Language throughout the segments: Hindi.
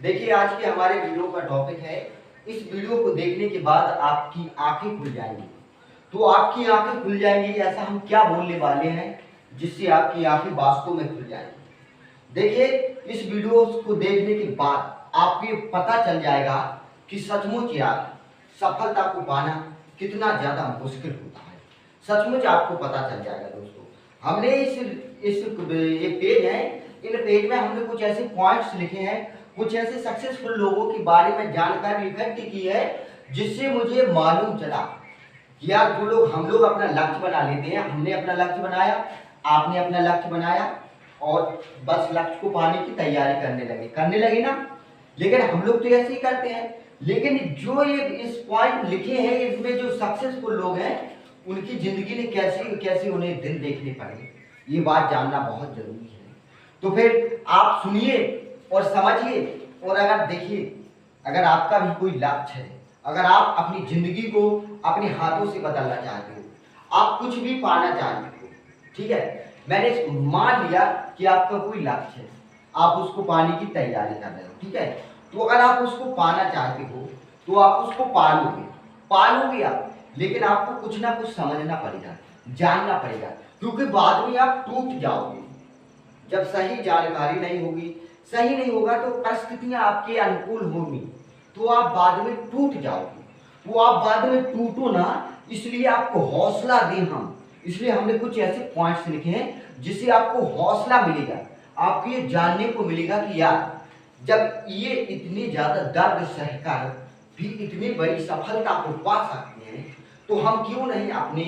देखिए आज के हमारे वीडियो का टॉपिक है, इस वीडियो को देखने के बाद आपकी आंखें खुल जाएंगी। तो आपकी आंखें खुल जाएंगी, ऐसा हम क्या बोलने वाले हैं जिससे आपकी आंखें वास्तव में खुल जाएंगी। देखिए इस वीडियो को देखने के बाद आपको ये पता चल जाएगा कि सचमुच यार सफलता को पाना कितना ज्यादा मुश्किल होता है। सचमुच आपको पता चल जाएगा दोस्तों। हमने इस ये पेज है, इन पेज में हमने कुछ ऐसे पॉइंट्स लिखे हैं, कुछ ऐसे सक्सेसफुल लोगों के बारे में जानकारी इकट्ठी की है जिससे मुझे मालूम चला कि यार जो लोग हम लोग अपना लक्ष्य बना लेते हैं, हमने अपना लक्ष्य बनाया, आपने अपना लक्ष्य बनाया और बस लक्ष्य को पाने की तैयारी करने लगे ना। लेकिन हम लोग तो ऐसे ही करते हैं। लेकिन जो ये इस पॉइंट लिखे हैं, इसमें जो सक्सेसफुल लोग हैं उनकी जिंदगी ने कैसे कैसे उन्हें दिन देखने पड़े, ये बात जानना बहुत जरूरी है। तो फिर आप सुनिए और समझिए, और अगर देखिए अगर आपका भी कोई लक्ष्य है, अगर आप अपनी जिंदगी को अपने हाथों से बदलना चाहते हो, आप कुछ भी पाना चाहते हो, ठीक है, मैंने मान लिया कि आपका कोई लक्ष्य है, आप उसको पाने की तैयारी कर रहे हो, ठीक है, तो अगर आप उसको पाना चाहते हो तो आप उसको पालोगे आप, लेकिन आपको कुछ ना कुछ समझना पड़ेगा, जानना पड़ेगा, क्योंकि बाद में आप टूट जाओगे। जब सही जानकारी नहीं होगी, सही नहीं होगा तो परिस्थितियां आपके अनुकूल होंगी तो आप बाद में टूट जाओगे। वो आप बाद में टूटो ना, इसलिए आपको हौसला दें हम, इसलिए हमने कुछ ऐसे पॉइंट्स लिखे हैं जिससे आपको हौसला मिलेगा, आपको ये जानने को मिलेगा कि यार जब ये इतनी ज्यादा दर्द सहकर भी इतनी बड़ी सफलता को पा सकते हैं तो हम क्यों नहीं अपने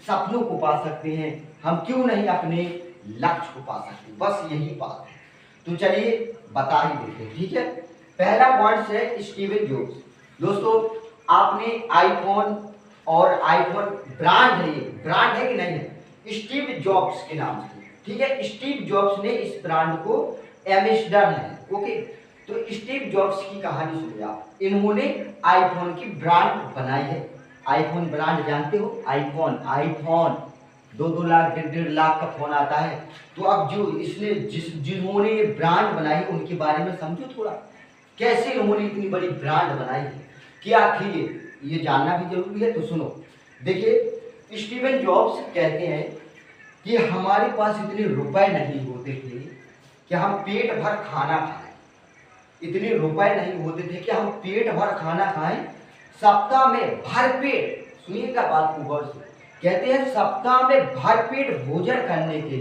सपनों को पा सकते हैं, हम क्यों नहीं अपने लक्ष्य को पा सकते। बस यही बात है। तो चलिए बता ही देते हैं, ठीक है। पहला पॉइंट है स्टीवन जॉब्स। दोस्तों आपने आईफोन और आईफोन ब्रांड है, ये ब्रांड है कि नहीं है, स्टीव जॉब्स के नाम से, ठीक है। स्टीव जॉब्स ने इस ब्रांड को एम्बेसडर है, ओके। तो स्टीव जॉब्स की कहानी सुनिए आप। इन्होंने आईफोन की ब्रांड बनाई है। आईफोन ब्रांड जानते हो, आईफोन 2-2 लाख 1.5 लाख का फोन आता है। तो अब जो इसने जिन्होंने ये ब्रांड बनाई उनके बारे में समझो थोड़ा, कैसे इन्होंने इतनी बड़ी ब्रांड बनाई है, क्या थी ये जानना भी जरूरी है। तो सुनो, देखिए स्टीवन जॉब्स कहते हैं कि हमारे पास इतने रुपए नहीं होते थे कि हम पेट भर खाना खाएं, इतने रुपए नहीं होते थे कि हम पेट भर खाना खाएं, सप्ताह में भरपेट, सुनिएगा बात को गौर से, कहते हैं सप्ताह में भरपेट भोजन करने के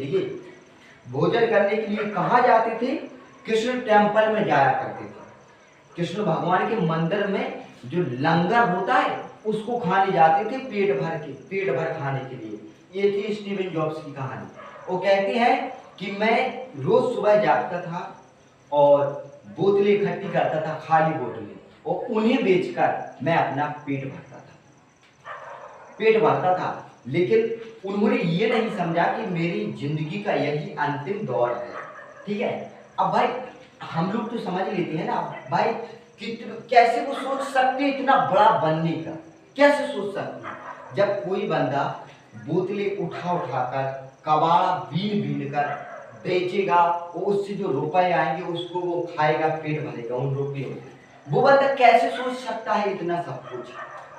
लिए कहाँ जाते थे, कृष्ण टेम्पल में जाया करते थे। कृष्ण भगवान के मंदिर में जो लंगर होता है उसको खाने जाते थे, पेट भर खाने के लिए। ये थी स्टीवन जॉब्स की कहानी। वो कहते हैं कि मैं रोज सुबह जागता था और बोतलें इकट्ठी करता था, खाली बोतलें, और उन्हें बेचकर मैं अपना पेट भरता था। लेकिन उन्होंने ये नहीं समझा कि मेरी जिंदगी का यही अंतिम दौर है, ठीक है। अब भाई हम लोग तो समझ लेते हैं ना भाई, कैसे वो सोच सकते हैं इतना बड़ा बनने का, कैसे सोच सकते हैं। जब कोई बंदा बोतलें उठा कर कबाड़ा बीन कर बेचेगा और उससे जो रुपए आएंगे उसको वो खाएगा, पेट भरेगा उन रुपयों से, वो बंदा कैसे सोच सकता है इतना सब कुछ।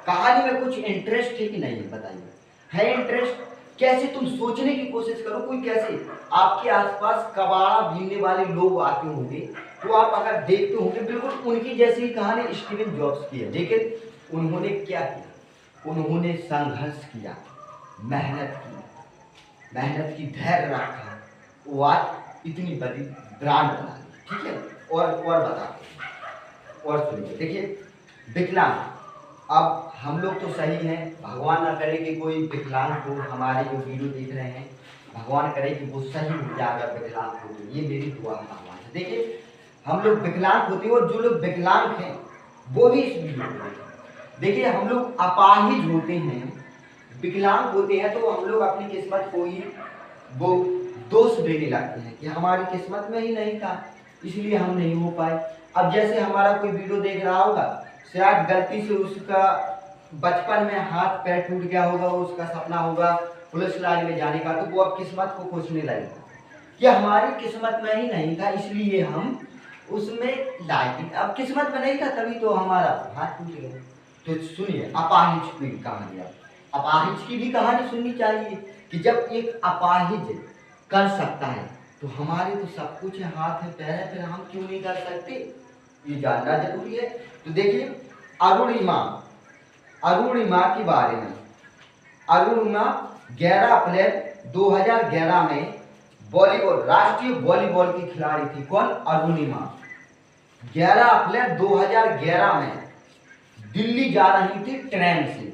कहानी में कुछ इंटरेस्ट है कि नहीं है, बताइए, है इंटरेस्ट। कैसे तुम सोचने की कोशिश करो, कोई कैसे आपके आसपास कबाड़ा बीनने वाले लोग आते होंगे तो आप अगर देखते होंगे बिल्कुल उनकी जैसी ही कहानी स्टीवन जॉब्स की है। लेकिन उन्होंने क्या किया, उन्होंने संघर्ष किया, मेहनत की, धैर्य रखा, वो आज इतनी बड़ी ब्रांड बना ली, ठीक है। और बताते हैं और सुनिए। देखिए विकलांग, अब हम लोग तो सही हैं, भगवान ना करे कि कोई विकलांग को हमारे जो वीडियो देख रहे हैं, भगवान करे कि वो सही हो जाए अगर विकलांग हो, तो ये मेरी दुआ है भगवान से। देखिए हम लोग विकलांग होते हैं और जो लोग विकलांग हैं वो भी इस वीडियो को देखें। देखिए हम लोग अपाहिज होते हैं, विकलांग होते हैं, तो हम लोग अपनी किस्मत को ही वो दोष देने लगते हैं कि हमारी किस्मत में ही नहीं था इसलिए हम नहीं हो पाए। अब जैसे हमारा कोई वीडियो देख रहा होगा, शायद गलती से उसका बचपन में हाथ पैर टूट गया होगा, उसका सपना होगा पुलिस लाइन में जाने का, तो वो अब किस्मत को खोजने लगेगा कि हमारी किस्मत में ही नहीं था इसलिए हम उसमें लाइक अब किस्मत में नहीं था, तभी तो हमारा हाथ टूट गया। तो सुनिए अपाहिज की कहानी। अपाहिज की भी कहानी सुननी चाहिए कि जब एक अपाहिज कर सकता है तो हमारे तो सब कुछ है, हाथ है पैर है, फिर हम क्यों नहीं कर सकते, ये जानना जरूरी है। तो देखिए अरुणिमा के बारे में। अरुणिमा 11 अप्रैल 2011 में वॉलीबॉल राष्ट्रीय वॉलीबॉल की खिलाड़ी थी। कौन? अरुणिमा। 11 अप्रैल 2011 में दिल्ली जा रही थी ट्रेन से।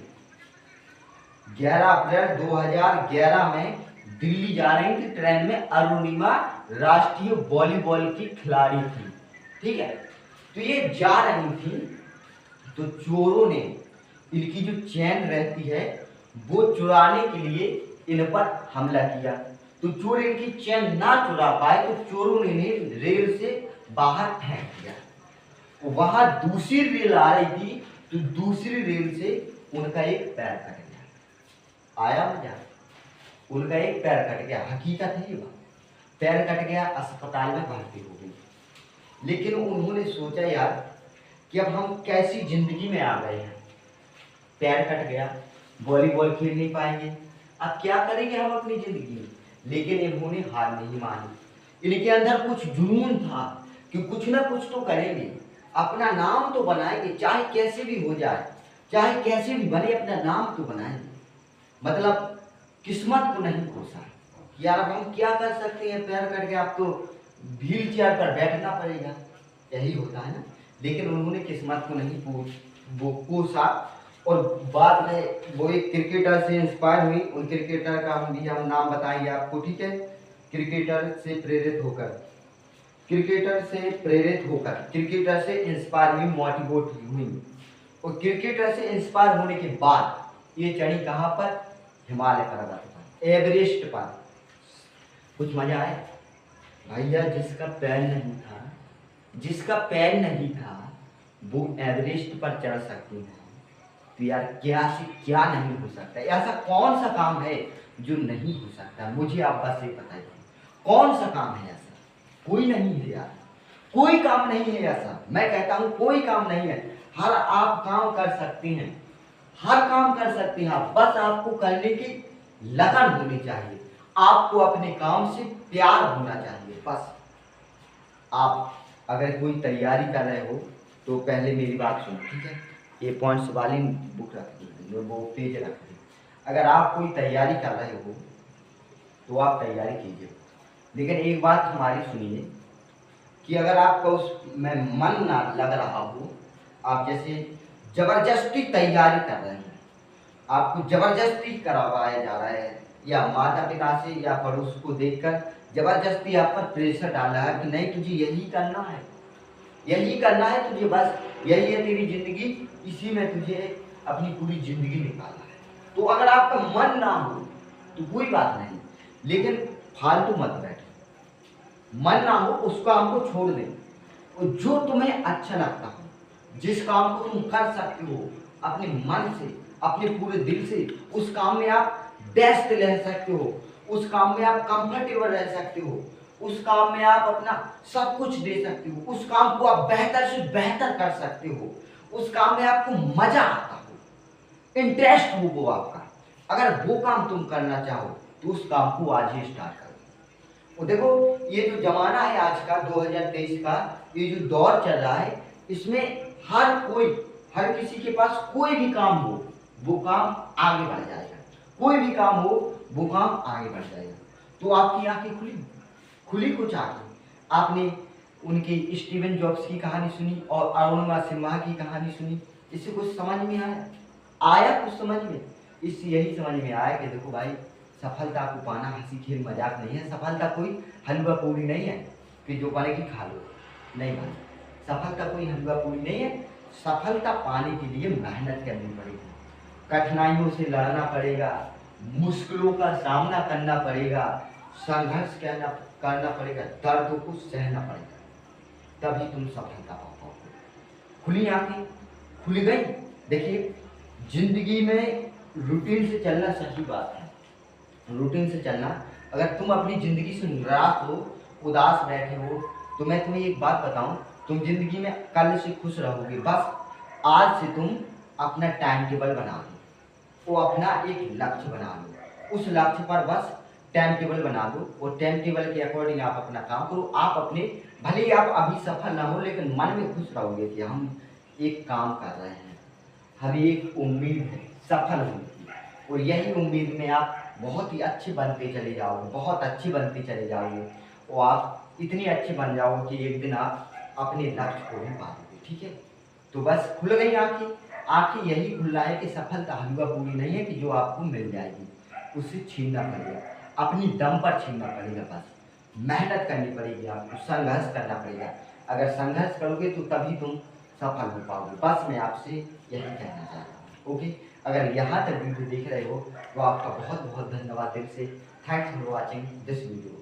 11 अप्रैल 2011 में दिल्ली जा रही थी ट्रेन में। अरुणिमा राष्ट्रीय वॉलीबॉल की खिलाड़ी थी, ठीक है। तो ये जा रही थी तो चोरों ने इनकी जो चैन रहती है वो चुराने के लिए इन पर हमला किया। तो चोर इनकी चैन ना चुरा पाए तो चोरों ने इन्हें रेल से बाहर फेंक दिया। वहां दूसरी रेल आ रही थी तो दूसरी रेल से उनका एक पैर कट गया। आया मजा? उनका एक पैर कट गया, हकीकत है ये बात। पैर कट गया, अस्पताल में भर्ती हो गई। लेकिन उन्होंने सोचा यार कि अब हम कैसी जिंदगी में आ गए हैं, पैर कट गया, वॉलीबॉल खेल नहीं पाएंगे, अब क्या करेंगे हम अपनी जिंदगी में। लेकिन इन्होंने हार नहीं मानी। इनके अंदर कुछ जुनून था कि कुछ ना कुछ तो करेंगे, अपना नाम तो बनाएंगे, चाहे कैसे भी हो जाए, चाहे कैसे भी बने, अपना नाम तो बनाएंगे। मतलब किस्मत को नहीं कोसा यार, अब हम क्या कर सकते हैं, पैर कट गया, अब तो व्हील चेयर पर बैठना पड़ेगा, यही होता है ना। लेकिन उन्होंने किस्मत को नहीं वो कोसा और बाद में वो एक क्रिकेटर से इंस्पायर हुई। उन क्रिकेटर का हम नाम बताएंगे आपको, ठीक है। क्रिकेटर से प्रेरित होकर क्रिकेटर से इंस्पायर हुई, मोटिवेट हुई। और क्रिकेटर से इंस्पायर होने के बाद ये चढ़ी कहाँ पर? हिमालय पर्वत पर, एवरेस्ट पर। कुछ मजा आया भैया? जिसका पैर नहीं था वो एवरेस्ट पर चढ़ सकती है, तो यार क्या से क्या नहीं हो सकता। ऐसा कौन सा काम है जो नहीं हो सकता? मुझे आप बस ये बताइए, कौन सा काम है ऐसा? कोई नहीं है यार, कोई काम नहीं है ऐसा। मैं कहता हूं कोई काम नहीं है। हर आप काम कर सकते हैं, हर काम कर सकते हैं आप, बस आपको करने की लगन होनी चाहिए, आपको अपने काम से प्यार होना चाहिए बस। आप अगर कोई तैयारी कर रहे हो तो पहले मेरी बात सुनो, ठीक है। ये पॉइंट्स वाली बुक रख दी, वो पेज रख दी। अगर आप कोई तैयारी कर रहे हो तो आप तैयारी कीजिए, लेकिन एक बात हमारी सुनिए कि अगर आपका उसमें मन ना लग रहा हो, आप जैसे जबरदस्ती तैयारी कर रहे हैं, आपको जबरदस्ती करवाया जा रहा है, या माता पिता से या पड़ोस को देखकर जबरदस्ती आप पर प्रेशर डाला है कि नहीं तुझे यही करना है, यही करना है तुझे, बस यही है तेरी जिंदगी, इसी में तुझे अपनी पूरी जिंदगी निकालना है। तो अगर आपका मन ना हो तो कोई बात नहीं, लेकिन फालतू मत बैठो। मन ना हो उस काम को छोड़ दे, और जो तुम्हें अच्छा लगता हो, जिस काम को तुम कर सकते हो अपने मन से, अपने पूरे दिल से, उस काम में आप बेस्ट रह सकते हो, उस काम में आप कंफर्टेबल रह सकते हो, उस काम में आप अपना सब कुछ दे सकते हो, उस काम को आप बेहतर से बेहतर कर सकते हो, उस काम में आपको मजा आता हो, इंटरेस्ट हो वो आपका। अगर वो काम तुम करना चाहो तो उस काम को आज ही स्टार्ट करो। और देखो ये जो जमाना है आज का 2023 का, ये जो दौर चल रहा है, इसमें हर किसी के पास कोई भी काम हो वो काम आगे बढ़ जाएगा, कोई भी काम हो वो काम आगे बढ़ जाएगा। तो आपकी आंखें खुली कुछ आंखें। आपने उनकी स्टीवन जॉब्स की कहानी सुनी और अरुणिमा सिन्हा की कहानी सुनी, इससे कुछ समझ में आया कुछ समझ में? इससे यही समझ में आया कि देखो भाई, सफलता को पाना हंसी खेल मजाक नहीं है। सफलता कोई हलवा पूरी नहीं है कि जो बनेगी खा लो, नहीं भाई, सफलता कोई हलवा पूरी नहीं है। सफलता पाने के लिए मेहनत करनी पड़ेगी, कठिनाइयों से लड़ना पड़ेगा, मुश्किलों का सामना करना पड़ेगा, संघर्ष करना पड़ेगा, दर्द को सहना पड़ेगा, तभी तुम सफलता पा पाओगे। खुली आंखें खुल गई। देखिए जिंदगी में रूटीन से चलना सही बात है, रूटीन से चलना। अगर तुम अपनी जिंदगी से निराश हो, उदास बैठे हो, तो मैं तुम्हें एक बात बताऊं, तुम जिंदगी में कल से खुश रहोगे। बस आज से तुम अपना टाइम टेबल बना लो, वो अपना एक लक्ष्य बना लो, उस लक्ष्य पर बस टाइम टेबल बना लो और टाइम टेबल के अकॉर्डिंग आप अपना काम करो। आप अपने, भले ही आप अभी सफल ना हो, लेकिन मन में खुश रहोगे कि हम एक काम कर रहे हैं, हमें एक उम्मीद है सफल होने की, और यही उम्मीद में आप बहुत ही अच्छे बनते चले जाओगे, बहुत अच्छे बनते चले जाओगे, और आप इतने अच्छे बन जाओगे कि एक दिन आप अपने लक्ष्य को भी पाओगे। ठीक है, तो बस खुल गई आंखें। आंखें यही खुलना है कि सफलता हलवा पूरी नहीं है कि जो आपको मिल जाएगी, उसे छीनना पड़ेगा, अपनी दम पर छीनना पड़ेगा। बस मेहनत करनी पड़ेगी, आपको संघर्ष करना पड़ेगा। अगर संघर्ष करोगे तो तभी तुम सफल हो पाओगे। बस मैं आपसे यही कहना चाहता हूँ। ओके, अगर यहाँ तक वीडियो देख रहे हो तो आपका बहुत बहुत धन्यवाद दिल से। Thanks for watching this video.